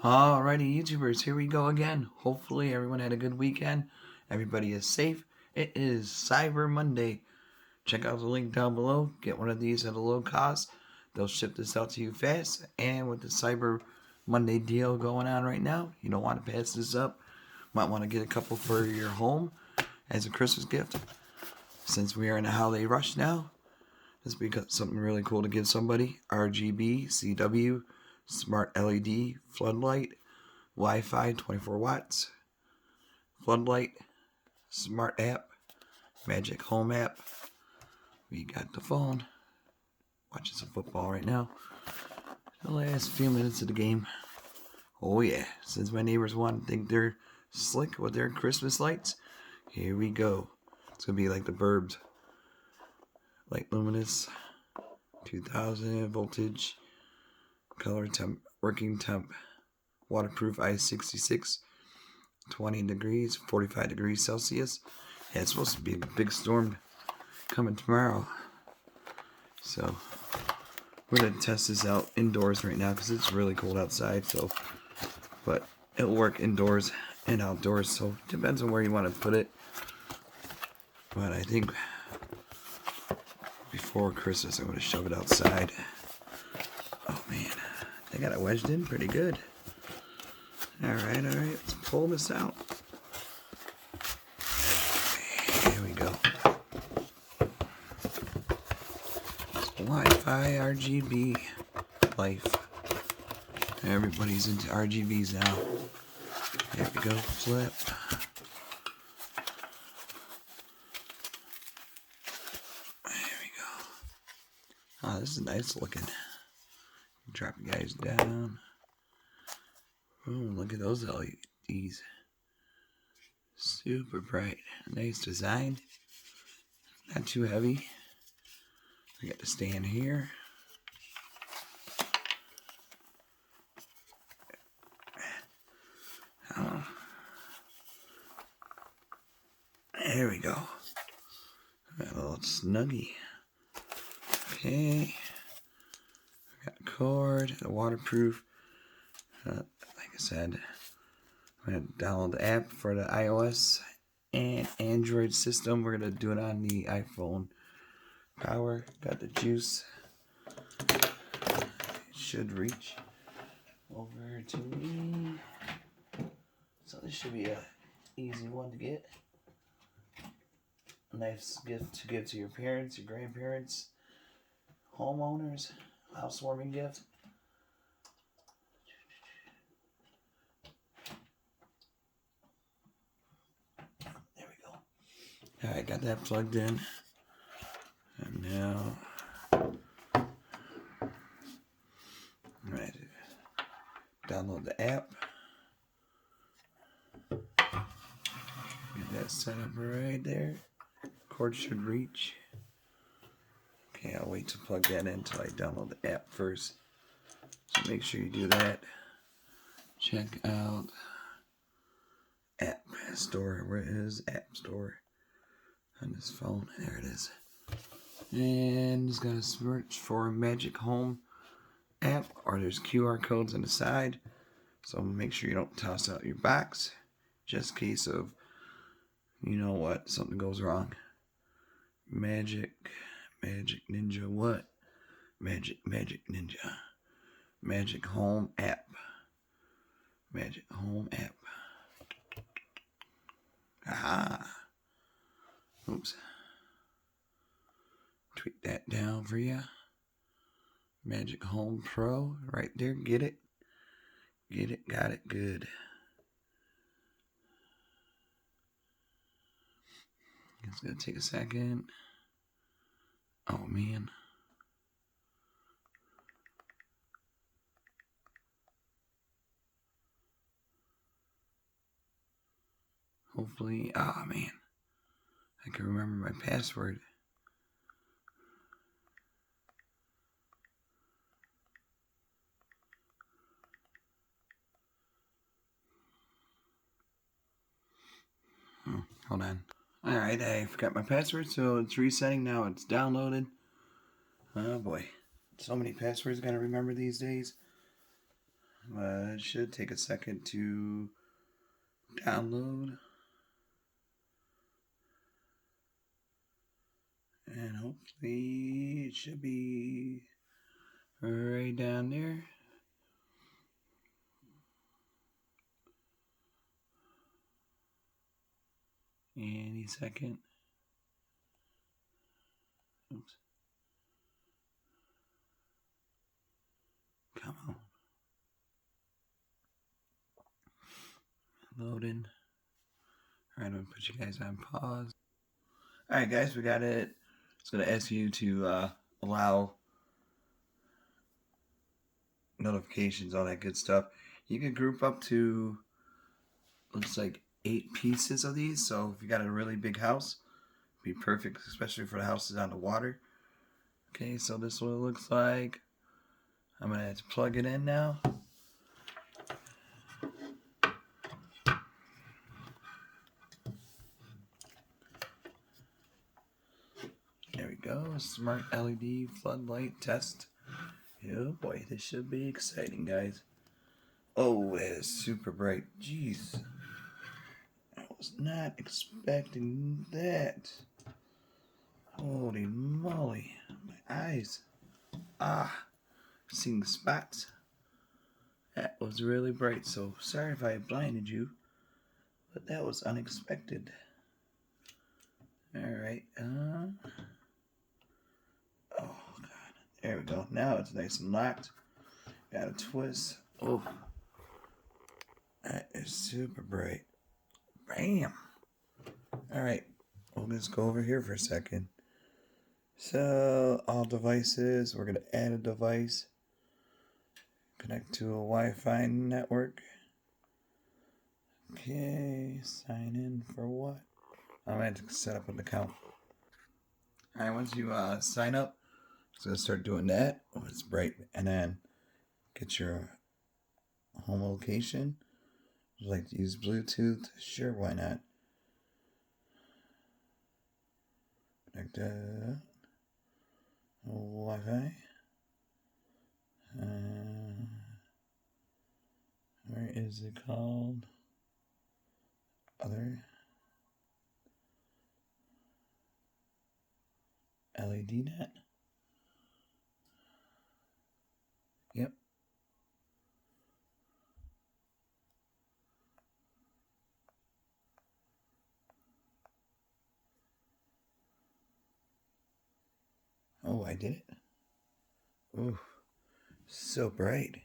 Alrighty, YouTubers, here we go again. Hopefully everyone had a good weekend. Everybody is safe. It is Cyber Monday. Check out the link down below. Get one of these at a low cost. They'll ship this out to you fast. And with the Cyber Monday deal going on right now, you don't want to pass this up. Might want to get a couple for your home as a Christmas gift. Since we are in a holiday rush now, this would be something really cool to give somebody. RGB, CW, Smart LED, floodlight, Wi-Fi 24 watts, floodlight, smart app, magic home app. We got the phone. Watching some football right now. The last few minutes of the game. Oh yeah, since my neighbors want to think they're slick with their Christmas lights, here we go. It's going to be like the Burbs. Light luminous, 2000 voltage, color temp, working temp, waterproof I66, 20 degrees, 45 degrees Celsius. Yeah, it's supposed to be a big storm coming tomorrow. So we're going to test this out indoors right now because it's really cold outside. So, but it'll work indoors and outdoors. So it depends on where you want to put it. But I think before Christmas I'm going to shove it outside. Oh man, they got it wedged in pretty good. Alright, let's pull this out. Here we go. Wi-Fi RGB life. Everybody's into RGBs now. There we go, flip. There we go. Oh, this is nice looking. Drop you guys down. Oh, look at those LEDs. Super bright. Nice design. Not too heavy. I got to stand here. Oh. There we go. Got a little snuggie. Okay. Got a cord, the waterproof. Like I said, I'm going to download the app for the iOS and Android system. We're going to do it on the iPhone. Power, got the juice. It should reach over to me. So this should be a easy one to get. A nice gift to give to your parents, your grandparents, homeowners, housewarming gift. There we go. Alright, got that plugged in. And now I'm ready to download the app. Get that set up right there. Cord should reach. Okay, I'll wait to plug that in until I download the app first. So make sure you do that. Check out App Store. Where is App Store? On this phone. There it is. And just gotta search for Magic Home app, or there's QR codes on the side. So make sure you don't toss out your box, just in case of, you know what, something goes wrong. Magic Ninja, what? Magic Ninja. Magic Home app. Magic Home app. Aha. Oops. Tweak that down for you. Magic Home Pro, right there. Get it. Get it. Got it. Good. It's gonna take a second. Oh man. Hopefully, oh man, I can remember my password. Hold on. Alright, I forgot my password, so it's resetting now. It's downloaded. Oh boy. So many passwords gotta remember these days. It should take a second to download. And hopefully it should be right down there. Any second. Oops. Come on. Loading. Alright, I'm going to put you guys on pause. Alright guys, we got it. It's going to ask you to allow notifications, all that good stuff. You can group up to, looks like 8 pieces of these. So if you got a really big house, it'd be perfect, especially for the houses on the water. Okay, so this is what it looks like. I'm going to have to plug it in now. There we go. Smart LED floodlight test. Oh boy, this should be exciting, guys. Oh, it is super bright. Jeez. I was not expecting that. Holy moly. My eyes. Seeing spots. That was really bright, so sorry if I blinded you, but that was unexpected. Alright, oh god, there we go. Now it's nice and locked. Got a twist. Oh, that is super bright. Bam! Alright, we'll just go over here for a second. So, all devices, we're going to add a device. Connect to a Wi-Fi network. Okay, sign in for what? I'm going to set up an account. Alright, once you sign up, it's going to start doing that when it's bright. And then get your home location. Would you like to use Bluetooth? Sure, why not? Connect to Wi-Fi. Where is it called? Other LED net. Yep. Oh, I did it. Ooh, so bright.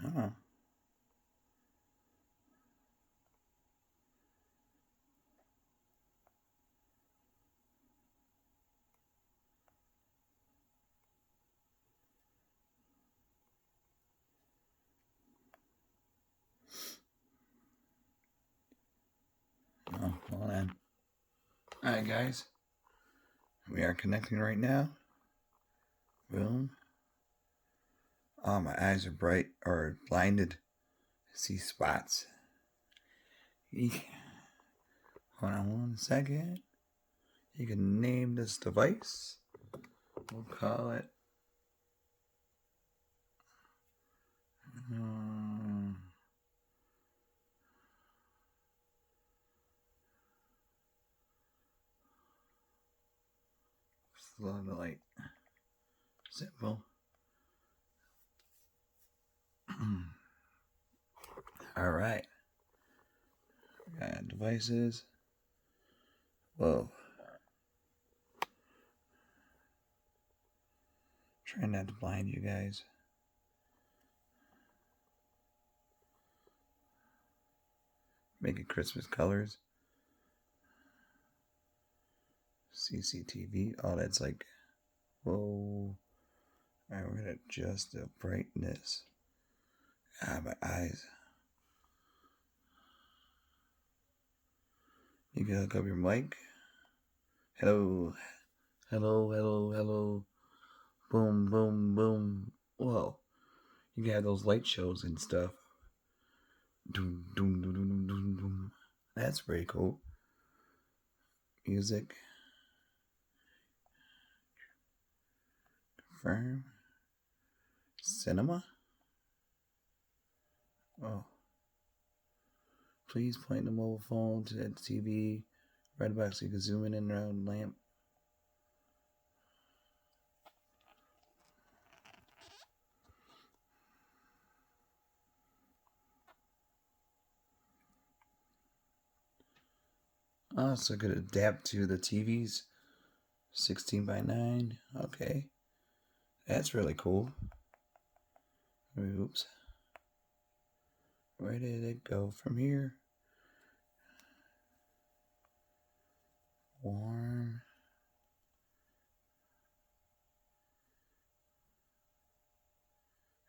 Oh. Oh, hold on. Alright, guys. We are connecting right now. Boom. Oh, my eyes are bright or blinded. I see spots. Eek. Hold on 1 second. You can name this device. We'll call it. Floodlight. Simple. Alright. Got devices. Whoa. Trying not to blind you guys. Making Christmas colors. CCTV. Oh, that's like. Whoa. Alright, we're gonna adjust the brightness. My eyes. You can hook up your mic. Hello. Hello, hello, hello. Boom, boom, boom. Whoa. You can have those light shows and stuff. Doom, doom, doom, doom, doom, doom. That's pretty cool. Music. Confirm. Cinema? Oh. Please point the mobile phone to the TV. Red box so you can zoom in and around the lamp. Oh, so it could adapt to the TVs. 16 by 9. Okay. That's really cool. Oops. Where did it go from here? Warm.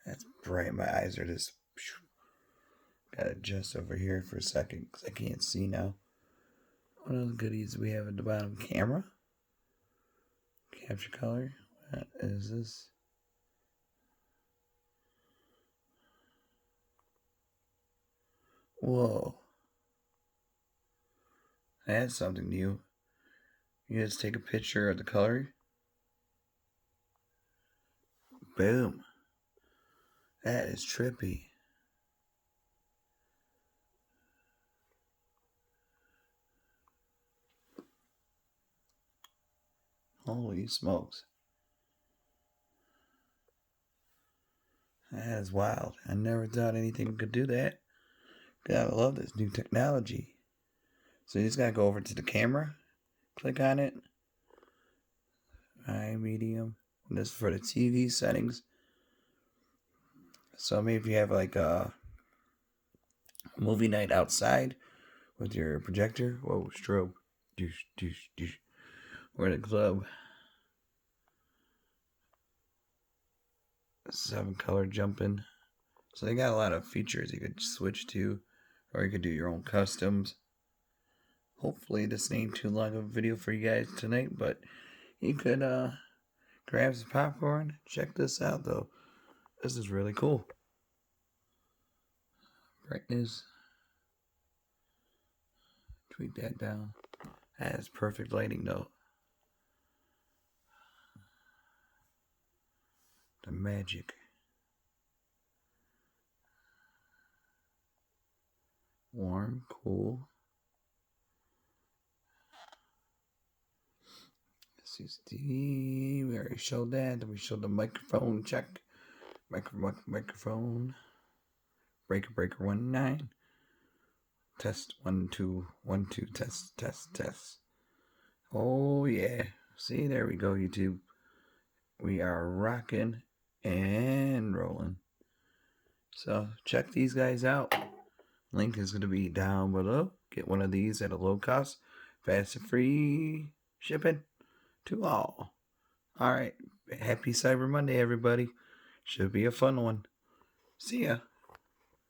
That's bright. My eyes are just... Gotta adjust over here for a second because I can't see now. What other goodies we have at the bottom? Camera. Capture color. What is this? Whoa. That's something new. You just take a picture of the color. Boom. That is trippy. Holy smokes. That is wild. I never thought anything could do that. Gotta love this new technology. So you just gotta go over to the camera, click on it. High, medium. And this is for the TV settings. So maybe if you have like a movie night outside with your projector. Whoa, strobe. Doosh, doosh, doosh. We're at a club. 7 color jumping. So they got a lot of features you could switch to, or you could do your own customs. Hopefully this ain't too long of a video for you guys tonight, but you could grab some popcorn. Check this out though. This is really cool. Brightness. Tweak that down. That is perfect lighting though. The magic. Warm, cool. We already showed that. We showed the microphone check. Microphone. Breaker 19. Test 1 2 1 2 test. Oh yeah. See, there we go, YouTube. We are rocking and rolling. So check these guys out. Link is going to be down below. Get one of these at a low cost. Fast and free shipping to all. Alright. Happy Cyber Monday, everybody. Should be a fun one. See ya.